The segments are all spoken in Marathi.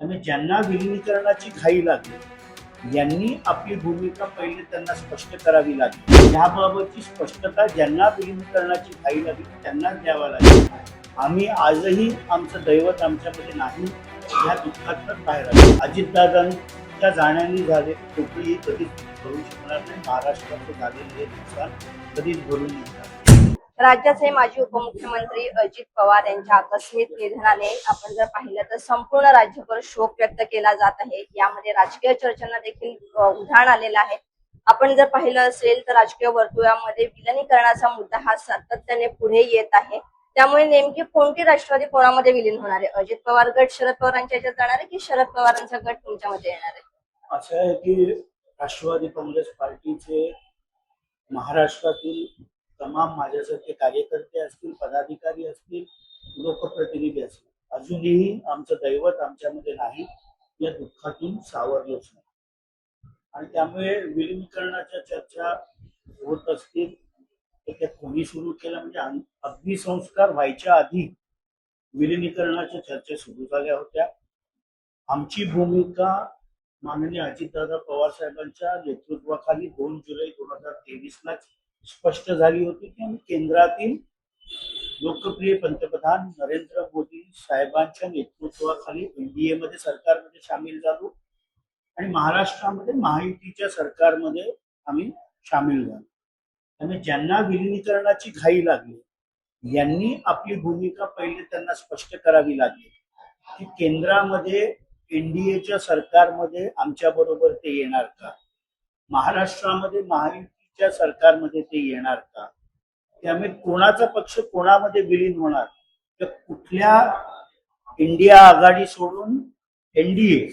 आणि ज्यांना विलिनीकरणाची घाई लागली यांनी आपली भूमिका पहिले त्यांना स्पष्ट करावी लागेल. याबाबतची स्पष्टता ज्यांना विलिनीकरणाची घाई लागली त्यांनाच द्यावा लागेल. आम्ही आजही आमचं दैवत आमच्यामध्ये नाही या दुःखातून बाहेर आलो. अजितदादांच्या जाण्याने झाले कोकणी कधीच भरू शकणार नाही. महाराष्ट्राचं झालेलं हे नुकसान कधीच भरून निघणार. राज्याचे माजी उपमुख्यमंत्री अजित पवार यांच्या आकस्मिक निधनाने आपण जर पाहिलं तर संपूर्ण राज्यभर शोक व्यक्त केला जात आहे. यामध्ये राजकीय चर्चांना देखील उधाण आलेलं आहे. आपण जर पाहिलं असेल तर राजकीय वर्तुळामध्ये विलिनीकरणाचा मुद्दा हा सातत्याने पुढे येत आहे. त्यामुळे नेमकी कोणती राष्ट्रवादी कोणामध्ये विलीन होणार आहे? अजित पवार गट शरद पवारांच्या याच्यात जाणार आहे की शरद पवारांचा गट तुमच्यामध्ये येणार आहे? असं आहे की राष्ट्रवादी काँग्रेस पार्टीचे महाराष्ट्रातील तमाम माझ्यासारखे कार्यकर्ते असतील, पदाधिकारी असतील, लोकप्रतिनिधी असतील, अजूनही आमचं दैवत आमच्यामध्ये नाही या दुःखातून सावरलोच नाही. आणि त्यामुळे विलिनीकरणाच्या चर्चा होत असतील तर त्या कोणी सुरू केल्या म्हणजे अग्निसंस्कार व्हायच्या आधी विलिनीकरणाच्या चर्चा सुरू झाल्या होत्या. आमची भूमिका माननीय अजितदादा पवार साहेबांच्या नेतृत्वाखाली 2 जुलै 2023 स्पष्ट झाली होती की आम्ही केंद्रातील लोकप्रिय पंतप्रधान नरेंद्र मोदी साहेबांच्या नेतृत्वाखाली एनडीए मध्ये सरकारमध्ये सामील झालो आणि महाराष्ट्रामध्ये महायुतीच्या सरकारमध्ये आम्ही सामील झालो. आणि ज्यांना विलिनीकरणाची घाई लागली यांनी आपली भूमिका पहिले त्यांना स्पष्ट करावी लागेल की केंद्रामध्ये एनडीएच्या सरकारमध्ये आमच्या बरोबर ते येणार का, महाराष्ट्रामध्ये महायुतीच्या सरकारमध्ये ते येणार का, त्यामुळे कोणाचा पक्ष कोणामध्ये विलीन होणार तर कुठल्या इंडिया आघाडी सोडून एनडीए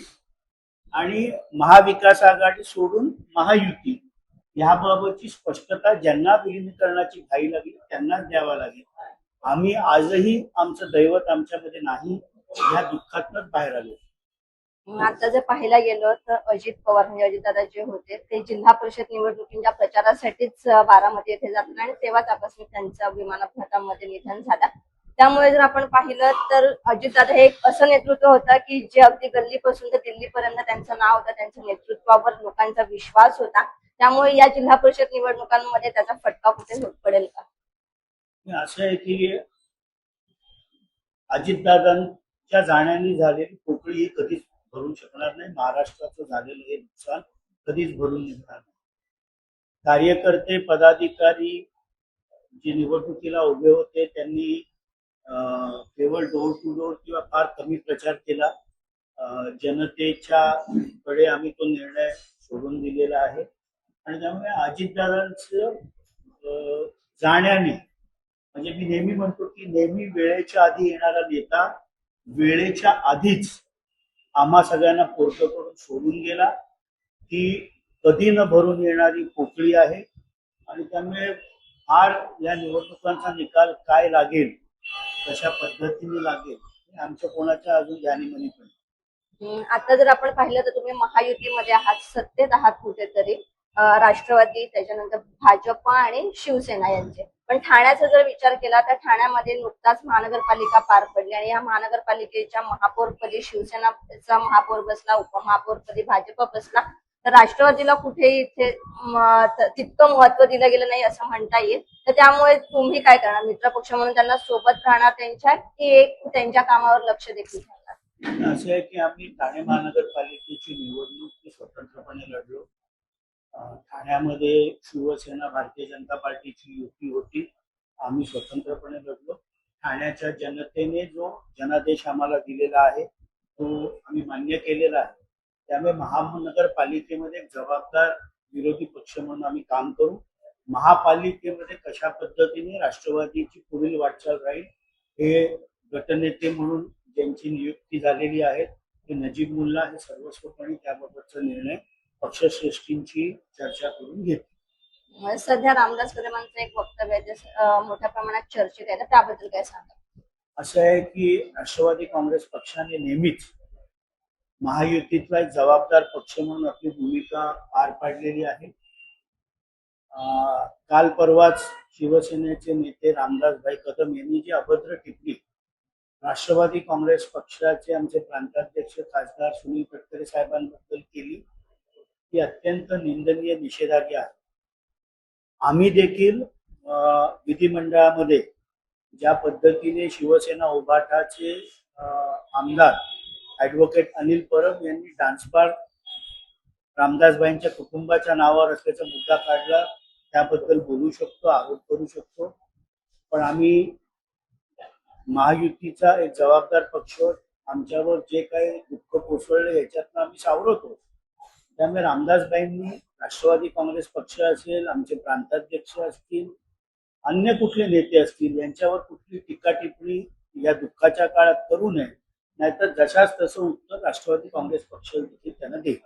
आणि महाविकास आघाडी सोडून महायुती याबाबतची स्पष्टता ज्यांना विलिनीकरणाची घाई लागली त्यांनाच द्यावा लागेल. आम्ही आजही आमचं दैवत आमच्यामध्ये नाही या दुःखातूनच बाहेर आलो. आता जर पाहायला गेलं तर अजित पवार म्हणजे अजितदादा जे होते ते जिल्हा परिषद निवडणुकीच्या प्रचारासाठीच बारामती येथे जातात आणि तेव्हाच आकस्मिक त्यांचं विमान अपघातामध्ये निधन झालं. त्यामुळे जर आपण पाहिलं तर अजितदादा हे एक असं नेतृत्व होतं की जे अगदी गल्लीपासून तर दिल्लीपर्यंत त्यांचं नाव होतं, त्यांच्या नेतृत्वावर लोकांचा विश्वास होता. त्यामुळे या जिल्हा परिषद निवडणुकांमध्ये त्याचा फटका कुठे पडेल का? असं आहे की अजितदादांच्या जाण्याने झालेली पोकळी ही कधीच भरू शकणार नाही. महाराष्ट्राचं झालेलं हे नुकसान कधीच भरून निघणार नाही. कार्यकर्ते पदाधिकारी जे निवडणुकीला उभे होते त्यांनी केवळ डोर टू डोर किंवा फार कमी प्रचार केला. जनतेच्या कडे आम्ही तो निर्णय सोडून दिलेला आहे आणि त्यामुळे अजितदादांचं जाण्याने म्हणजे मी नेहमी म्हणतो की नेहमी वेळेच्या आधी येणारा नेता वेळेच्या आधीच आम्हा सगळ्यांना पोरकं करून सोडून गेला. ती कधी न भरून येणारी पोकळी आहे आणि त्यामुळे फार या निवडणुकांचा निकाल काय लागेल, कशा पद्धतीने लागेल आमच्या कोणाच्या अजून ध्यानीमनी पण. आता जर आपण पाहिलं तर तुम्ही महायुतीमध्ये आहात, सत्तेत आहात कुठेतरी, राष्ट्रवादी, त्याच्यानंतर भाजप आणि शिवसेना यांचे. पण ठाण्याचा जर विचार केला तर ठाण्यामध्ये नुकताच महानगरपालिका पार पडली आणि या महानगरपालिकेच्या महापौरपदी शिवसेनाचा महापौर बसला, उपमहापौरपदी भाजप बसला. तर राष्ट्रवादीला कुठे इथे तितकं महत्व दिलं गेलं नाही असं म्हणता येईल. तर त्यामुळे तुम्ही काय करणार, मित्रपक्ष म्हणून त्यांना सोबत राहणार त्यांच्या की एक त्यांच्या कामावर लक्ष देखील ठेवणार? असं आहे की आम्ही ठाणे महानगरपालिकेची निवडणूक स्वतंत्रपणे लढलो. ठाण्यामध्ये शिवसेना भारतीय जनता पार्टीची युती होती, आम्ही स्वतंत्रपणे लढलो. ठाण्याच्या जनतेने जो जनादेश आम्हाला दिलेला आहे तो आम्ही मान्य केलेला आहे. त्यामुळे महानगरपालिकेमध्ये एक जबाबदार विरोधी पक्ष म्हणून आम्ही काम करू. महापालिकेमध्ये कशा पद्धतीने राष्ट्रवादीची पुढील वाटचाल राहील हे गटनेते म्हणून ज्यांची नियुक्ती झालेली आहे ते नजीब मुल्ला हे सर्वस्वपणे त्याबाबतचा निर्णय पक्षश्रेष्ठींची चर्चा करून घेतली. सध्या रामदास कदमांचं एक वक्तव्य आहे जे मोठ्या प्रमाणात चर्चेत आहे, त्याबद्दल काय सांगा? असं आहे की राष्ट्रवादी काँग्रेस पक्षाने नेहमीच महायुतीतला एक जबाबदार पक्ष म्हणून आपली भूमिका पार पाडलेली आहे. काल परवाच शिवसेनेचे नेते रामदासभाई कदम यांनी जी अभद्र टिप्पणी राष्ट्रवादी काँग्रेस पक्षाचे आमचे प्रांताध्यक्ष खासदार सुनील तटकरे साहेबांबद्दल केली ही अत्यंत निंदनीय निषेधार्ह आहे. आम्ही देखील विधिमंडळामध्ये ज्या पद्धतीने शिवसेना उभाटाचे आमदार ॲडव्होकेट अनिल परब यांनी डान्स बार रामदासबाईंच्या कुटुंबाच्या नावावर असल्याचा मुद्दा काढला, त्याबद्दल बोलू शकतो, आरोप करू शकतो. पण आम्ही महायुतीचा एक जबाबदार पक्ष, आमच्यावर जे काही दुःख कोसळलं याच्यातनं आम्ही सावरतो. त्यामुळे रामदासबाईंनी राष्ट्रवादी काँग्रेस पक्ष असेल, आमचे प्रांताध्यक्ष असतील, अन्य कुठले नेते असतील, यांच्यावर कुठली टीका टिप्पणी या दुःखाच्या काळात करू नये, नाहीतर जशाच तसं उत्तर राष्ट्रवादी काँग्रेस पक्ष देखील त्यांना देईल.